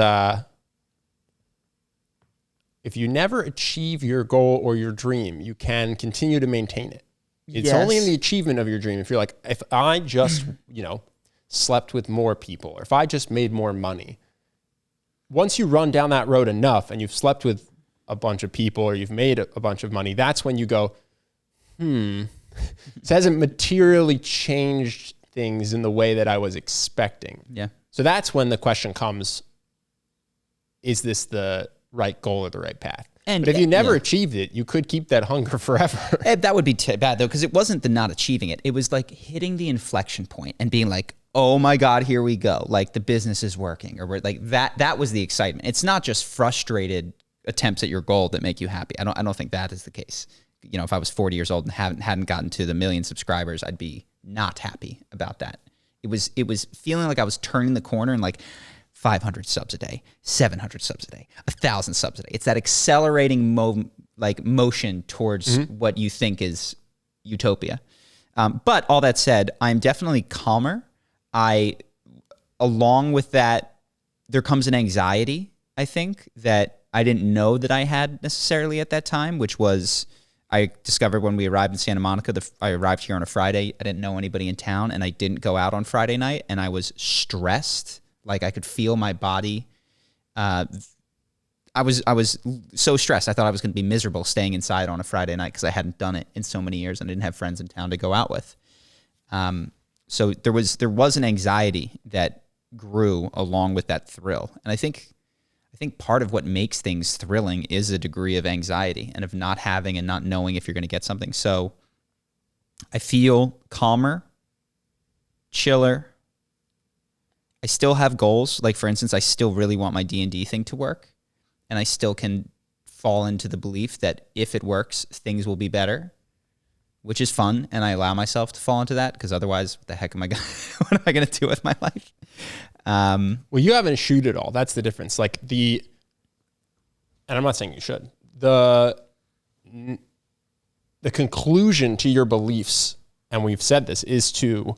if you never achieve your goal or your dream, you can continue to maintain it. It's only in the achievement of your dream. If you're like, if I just, slept with more people, or if I just made more money, once you run down that road enough and you've slept with a bunch of people or you've made a bunch of money, that's when you go, this hasn't materially changed things in the way that I was expecting. Yeah. So that's when the question comes, is this the right goal or the right path? But if you never achieved it, you could keep that hunger forever. That would be bad though, because it wasn't the not achieving it. It was like hitting the inflection point and being like, oh my God, here we go. Like the business is working, or like that was the excitement. It's not just frustrated attempts at your goal that make you happy. I don't think that is the case. If I was 40 years old and hadn't gotten to the 1 million subscribers, I'd be not happy about that. It was feeling like I was turning the corner and like 500 subs a day, 700 subs a day, 1,000 subs a day. It's that accelerating motion towards what you think is utopia. But all that said, I'm definitely calmer. Along with that, there comes an anxiety, I think, that I didn't know that I had necessarily at that time, which was I discovered when we arrived in Santa Monica. I arrived here on a Friday. I didn't know anybody in town, and I didn't go out on Friday night, and I was stressed. Like I could feel my body. I was so stressed. I thought I was going to be miserable staying inside on a Friday night because I hadn't done it in so many years and I didn't have friends in town to go out with. So there was an anxiety that grew along with that thrill, and I think part of what makes things thrilling is a degree of anxiety and of not having and not knowing if you're going to get something. So I feel calmer, chiller. I still have goals. Like for instance, I still really want my D&D thing to work, and I still can fall into the belief that if it works, things will be better, which is fun. And I allow myself to fall into that because otherwise, what the heck what am I going to do with my life? Well, you haven't shoot it all. That's the difference. Like and I'm not saying you should, the conclusion to your beliefs, and we've said this, is to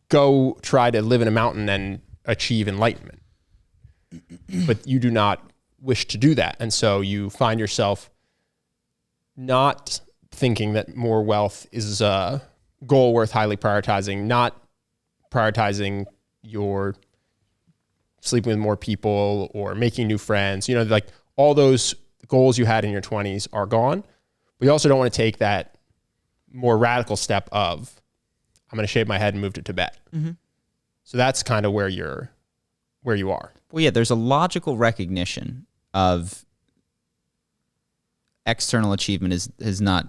go try to live in a mountain and achieve enlightenment. But you do not wish to do that. And so you find yourself not thinking that more wealth is a goal worth highly prioritizing, not prioritizing your sleeping with more people or making new friends, like all those goals you had in your 20s are gone. But you also don't want to take that more radical step of, I'm going to shave my head and move to Tibet. Mm-hmm. So that's kind of where you are. Well, yeah, there's a logical recognition of external achievement is not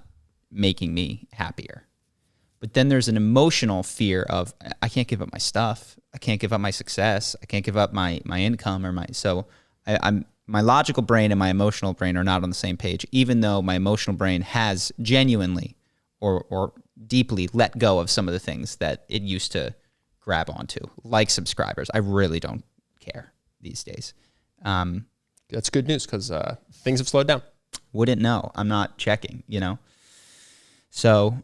making me happier. But then there's an emotional fear of, I can't give up my stuff. I can't give up my success. I can't give up my income my logical brain and my emotional brain are not on the same page, even though my emotional brain has genuinely or deeply let go of some of the things that it used to grab onto, like subscribers. I really don't care these days. That's good news because things have slowed down. Wouldn't know. I'm not checking, So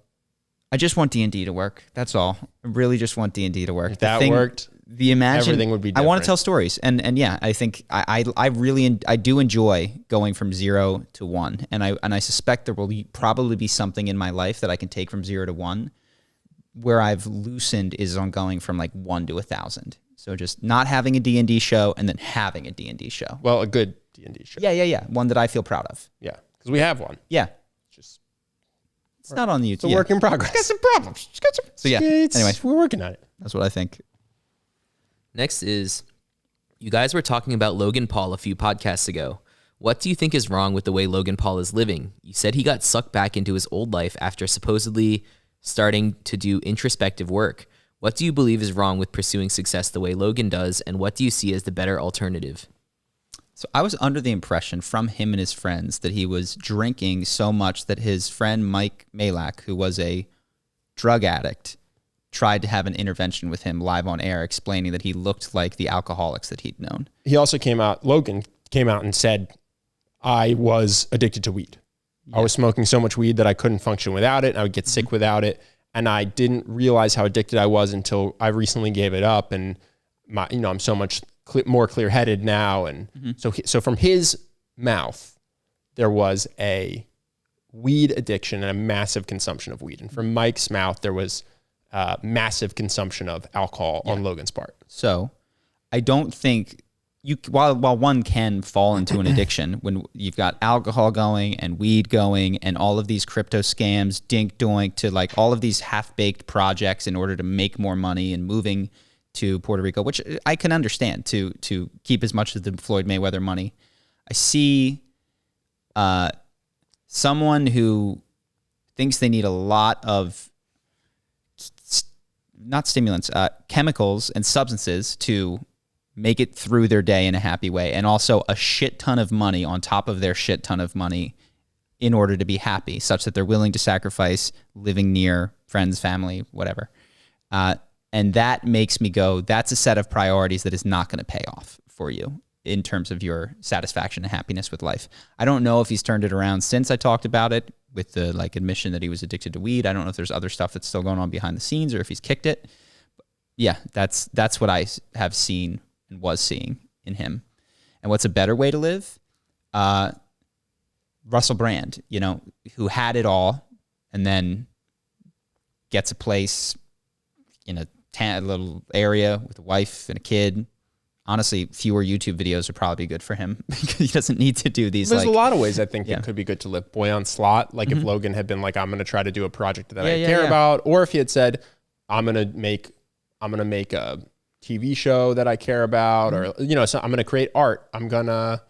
I just want D&D to work. That's all. I really just want D&D to work. If that worked, everything would be different. I want to tell stories. And yeah, I think I really do enjoy going from 0 to 1. And I suspect there will probably be something in my life that I can take from 0 to 1. Where I've loosened is on going from like 1 to 1,000. So just not having a D&D show and then having a D&D show. Well, a good D&D show. Yeah. One that I feel proud of. Yeah, because we have one. Yeah. It's not on the YouTube. It's a work in progress. Got some problems. So yeah, anyway. We're working on it. That's what I think. Next is, you guys were talking about Logan Paul a few podcasts ago. What do you think is wrong with the way Logan Paul is living? You said he got sucked back into his old life after supposedly starting to do introspective work. What do you believe is wrong with pursuing success the way Logan does, and what do you see as the better alternative? So I was under the impression from him and his friends that he was drinking so much that his friend Mike Malak, who was a drug addict, tried to have an intervention with him live on air, explaining that he looked like the alcoholics that he'd known. He also Logan came out and said, I was addicted to weed. Yeah. I was smoking so much weed that I couldn't function without it. I would get sick without it. And I didn't realize how addicted I was until I recently gave it up. And I'm so much more clear-headed now. And so from his mouth, there was a weed addiction and a massive consumption of weed. And from Mike's mouth, there was massive consumption of alcohol on Logan's part. So I don't think while one can fall into an addiction when you've got alcohol going and weed going and all of these crypto scams, dink doink, to like all of these half-baked projects in order to make more money and moving to Puerto Rico, which I can understand to keep as much of the Floyd Mayweather money. I see someone who thinks they need a lot of not stimulants, chemicals and substances to make it through their day in a happy way, and also a shit ton of money on top of their shit ton of money in order to be happy, such that they're willing to sacrifice living near friends, family, whatever. And that makes me go, that's a set of priorities that is not going to pay off for you in terms of your satisfaction and happiness with life. I don't know if he's turned it around since I talked about it with the admission that he was addicted to weed. I don't know if there's other stuff that's still going on behind the scenes or if he's kicked it. But yeah, that's what I have seen and was seeing in him. And what's a better way to live? Russell Brand, who had it all and then gets a place in a little area with a wife and a kid. Honestly, fewer YouTube videos would probably be good for him because he doesn't need to do these. There's a lot of ways I think it could be good to live. Boy on slot, if Logan had been like, I'm going to try to do a project that I care about, or if he had said, I'm going to make a TV show that I care about, or so I'm going to create art. I'm going to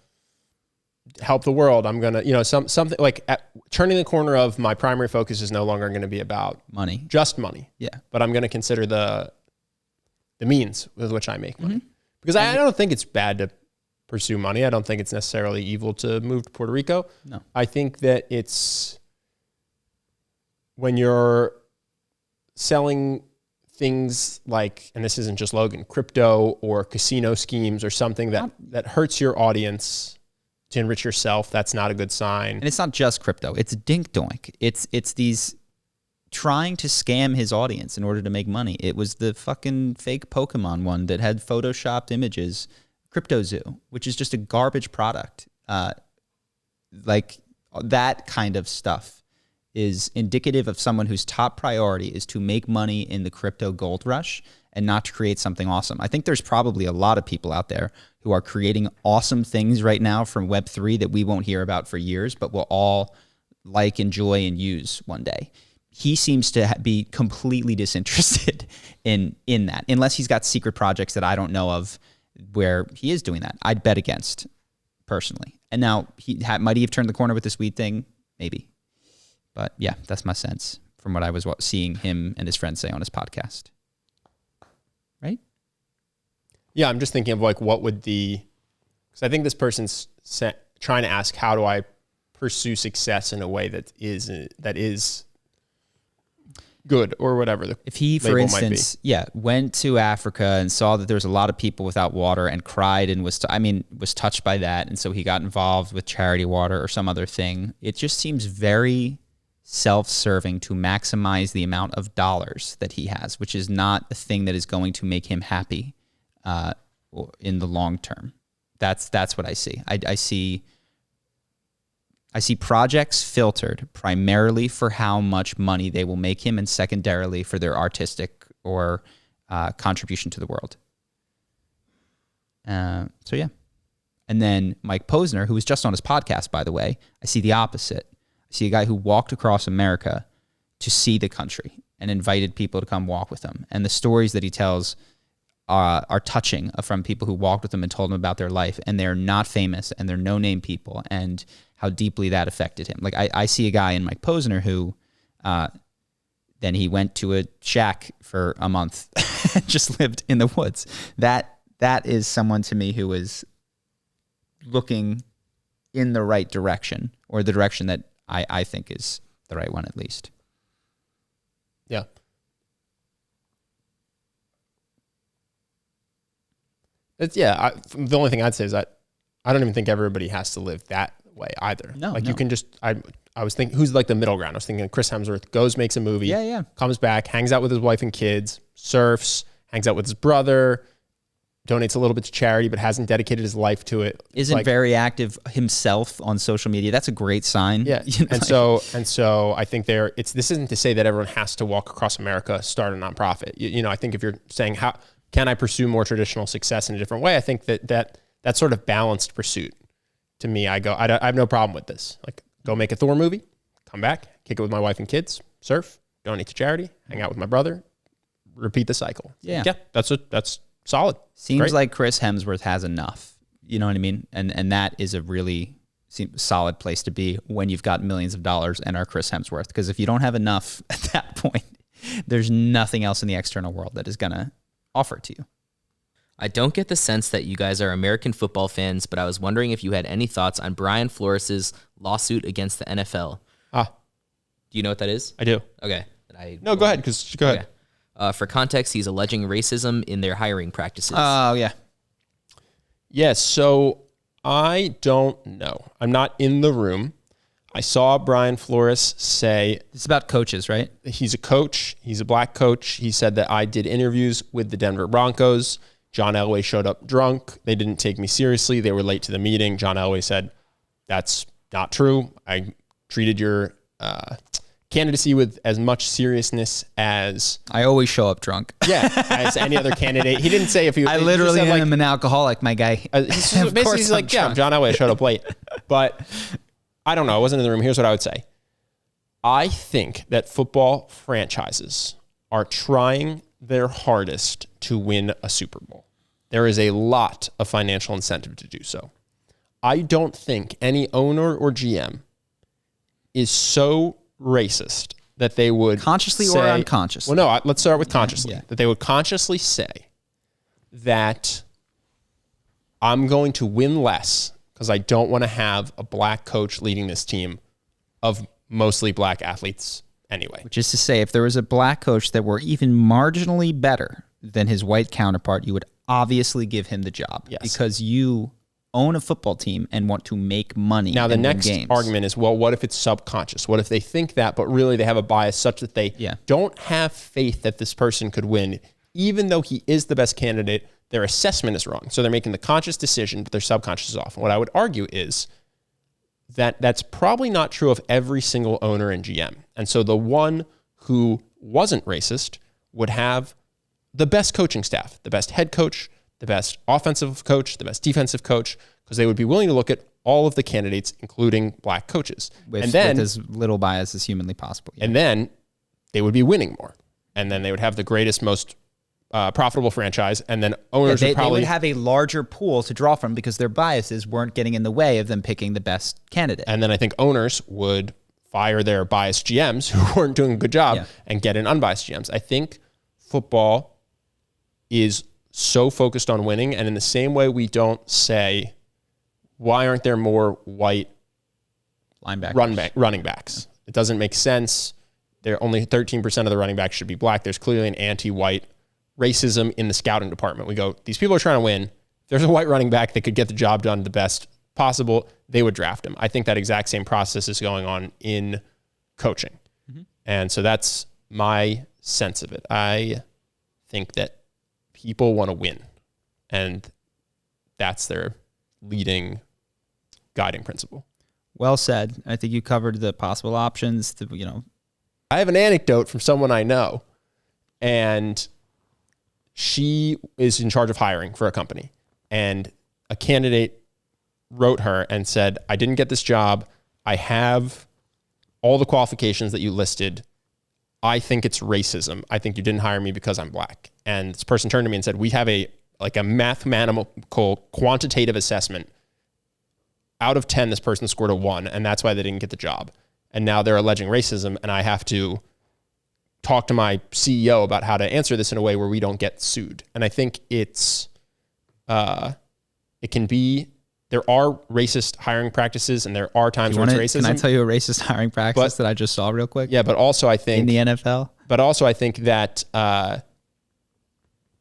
help the world. I'm going to something like turning the corner of my primary focus is no longer going to be about money, just money. Yeah, but I'm going to consider the means with which I make money. Because I don't think it's bad to pursue money. I don't think it's necessarily evil to move to Puerto Rico. No. I think that it's when you're selling things like, and this isn't just Logan, crypto or casino schemes or something that hurts your audience to enrich yourself, that's not a good sign. And it's not just crypto. It's dink doink. It's these trying to scam his audience in order to make money. It was the fucking fake Pokemon one that had photoshopped images, CryptoZoo, which is just a garbage product. that kind of stuff is indicative of someone whose top priority is to make money in the crypto gold rush and not to create something awesome. I think there's probably a lot of people out there who are creating awesome things right now from Web3 that we won't hear about for years, but we'll all like, enjoy, and use one day. He seems to be completely disinterested in that, unless he's got secret projects that I don't know of where he is doing that. I'd bet against, personally. And now, might he have turned the corner with this weed thing? Maybe. But yeah, that's my sense from what I was seeing him and his friends say on his podcast. Right? Yeah, I'm just thinking of like, what would because I think this person's trying to ask, how do I pursue success in a way that is good or whatever. If he, for instance, went to Africa and saw that there was a lot of people without water and cried and was touched by that, and so he got involved with charity water or some other thing, it just seems very self-serving to maximize the amount of dollars that he has, which is not a thing that is going to make him happy in the long term. That's what I see. I see projects filtered primarily for how much money they will make him, and secondarily for their artistic or contribution to the world. So yeah. And then Mike Posner, who was just on his podcast, by the way, I see the opposite. I see a guy who walked across America to see the country and invited people to come walk with him. And the stories that he tells are touching from people who walked with him and told him about their life, and they're not famous and they're no-name people, and how deeply that affected him. Like I see a guy in Mike Posner who then he went to a shack for a month and just lived in the woods. That is someone to me who is looking in the right direction, or the direction that I think is the right one, at least. Yeah. The only thing I'd say is that I don't even think everybody has to live that way either. No, you can just, I was thinking, who's like the middle ground? I was thinking Chris Hemsworth goes, makes a movie, comes back, hangs out with his wife and kids, surfs, hangs out with his brother, donates a little bit to charity, but hasn't dedicated his life to it. Isn't very active himself on social media. That's a great sign. Yeah. And so I think this isn't to say that everyone has to walk across America, start a nonprofit. I think if you're saying, how can I pursue more traditional success in a different way? I think that sort of balanced pursuit, to me, I have no problem with this. Like, go make a Thor movie, come back, kick it with my wife and kids, surf, donate to charity, hang out with my brother, repeat the cycle. Yeah. That's solid. Seems Great. Like Chris Hemsworth has enough. You know what I mean? And that is a really solid place to be when you've got millions of dollars and are Chris Hemsworth. Because if you don't have enough at that point, there's nothing else in the external world that is going to offer it to you. I don't get the sense that you guys are American football fans, but I was wondering if you had any thoughts on Brian Flores' lawsuit against the NFL. Do you know what that is? I do. Okay. Go ahead. Go ahead. For context, he's alleging racism in their hiring practices. Oh, yeah. Yes, so I don't know. I'm not in the room. I saw Brian Flores say... It's about coaches, right? He's a coach. He's a black coach. He said that I did interviews with the Denver Broncos. John Elway showed up drunk. They didn't take me seriously. They were late to the meeting. John Elway said, that's not true. I treated your candidacy with as much seriousness as... I always show up drunk. Yeah, as any other candidate. He didn't say if he... I literally am an alcoholic, my guy. Basically, he's like, John Elway showed up late. But I don't know. I wasn't in the room. Here's what I would say. I think that football franchises are trying their hardest to win a Super Bowl. There is a lot of financial incentive to do so. I don't think any owner or GM is so racist that they would consciously say, or unconsciously. Well, no, let's start with consciously. Yeah. That they would consciously say that I'm going to win less because I don't want to have a black coach leading this team of mostly black athletes anyway. Which is to say, if there was a black coach that were even marginally better than his white counterpart, you would obviously give him the job. Yes. Because you own a football team and want to make money. Now, the next games. argument is, well, what if it's subconscious? What if they think that, but really they have a bias such that they don't have faith that this person could win, even though he is the best candidate? Their assessment is wrong. So they're making the conscious decision, but their subconscious is off. And what I would argue is that's probably not true of every single owner and GM. And so the one who wasn't racist would have the best coaching staff, the best head coach, the best offensive coach, the best defensive coach, because they would be willing to look at all of the candidates, including black coaches. With as little bias as humanly possible. Yeah. And then they would be winning more. And then they would have the greatest, most profitable franchise. And then owners they would have a larger pool to draw from because their biases weren't getting in the way of them picking the best candidate. And then I think owners would fire their biased GMs who weren't doing a good job and get in unbiased GMs. I think football is so focused on winning. And in the same way, we don't say, why aren't there more white running backs? It doesn't make sense. There only 13% of the running backs should be black. There's clearly an anti-white racism in the scouting department. We go, these people are trying to win. If there's a white running back that could get the job done the best possible, they would draft him. I think that exact same process is going on in coaching. Mm-hmm. And so that's my sense of it. I think that people want to win, and that's their leading guiding principle. Well said. I think you covered the possible options. I have an anecdote from someone I know, and she is in charge of hiring for a company, and a candidate wrote her and said, I didn't get this job. I have all the qualifications that you listed. I think it's racism. I think you didn't hire me because I'm black. And this person turned to me and said, we have a mathematical quantitative assessment. Out of 10, this person scored a 1, and that's why they didn't get the job. And now they're alleging racism, and I have to talk to my CEO about how to answer this in a way where we don't get sued. And I think it can be, there are racist hiring practices, and there are times where it's racism. Can I tell you a racist hiring practice that I just saw real quick? Yeah, but also I think... in the NFL? But also I think that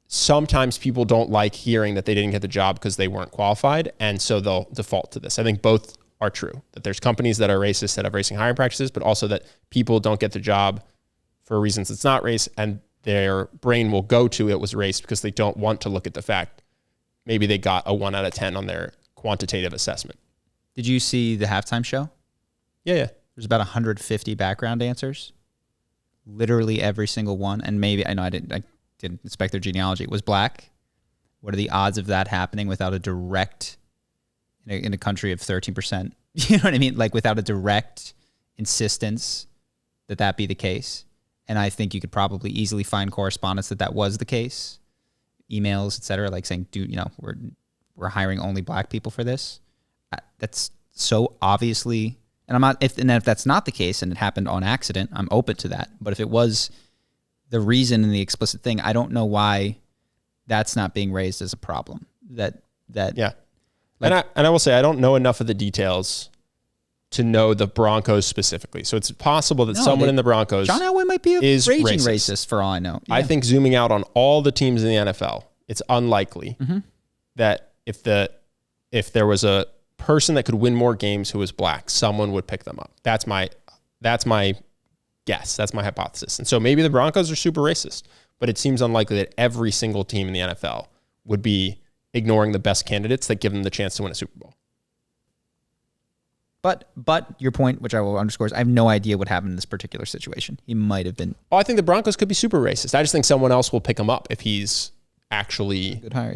sometimes people don't like hearing that they didn't get the job because they weren't qualified, and so they'll default to this. I think both are true, that there's companies that are racist that have racist hiring practices, but also that people don't get the job for reasons it's not race, and their brain will go to it was race because they don't want to look at the fact maybe they got a 1 out of 10 on their quantitative assessment. Did you see the halftime show? Yeah. There's about 150 background answers. Literally every single one, and maybe I didn't inspect their genealogy. It was black. What are the odds of that happening without a direct, in a country of 13%? You know what I mean? Like without a direct insistence that be the case. And I think you could probably easily find correspondence that was the case, emails, et cetera, like saying, we're hiring only black people for this. That's so obviously, and if that's not the case and it happened on accident, I'm open to that. But if it was the reason and the explicit thing, I don't know why that's not being raised as a problem. Yeah. Like, and I will say, I don't know enough of the details to know the Broncos specifically. So it's possible that someone in the Broncos John Elway might be a raging racist for all I know. Yeah. I think zooming out on all the teams in the NFL, it's unlikely that if there was a person that could win more games who was black, someone would pick them up. That's my guess. That's my hypothesis. And so maybe the Broncos are super racist, but it seems unlikely that every single team in the NFL would be ignoring the best candidates that give them the chance to win a Super Bowl. But your point, which I will underscore, is I have no idea what happened in this particular situation. He might have been. Oh, I think the Broncos could be super racist. I just think someone else will pick him up if he's actually good hire,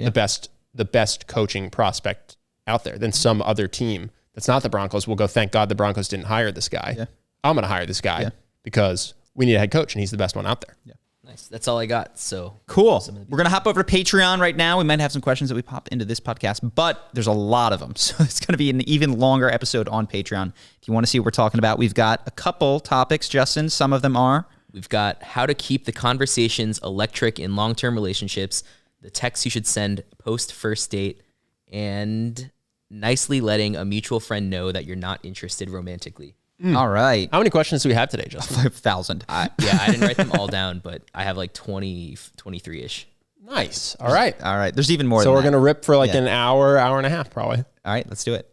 the best coaching prospect out there. Then some other team that's not the Broncos will go, thank God the Broncos didn't hire this guy. Yeah. I'm going to hire this guy because we need a head coach and he's the best one out there. Yeah. Nice. That's all I got. So cool. We're going to hop over to Patreon right now. We might have some questions that we popped into this podcast, but there's a lot of them. So it's going to be an even longer episode on Patreon. If you want to see what we're talking about, we've got a couple topics, Justin. Some of them are. We've got how to keep the conversations electric in long-term relationships, the texts you should send post first date, and nicely letting a mutual friend know that you're not interested romantically. All right. How many questions do we have today, Justin? 5,000. I didn't write them all down, but I have like 20, 23-ish. Nice. All right. There's even more so we're going to rip for like an hour and a half probably. All right, let's do it.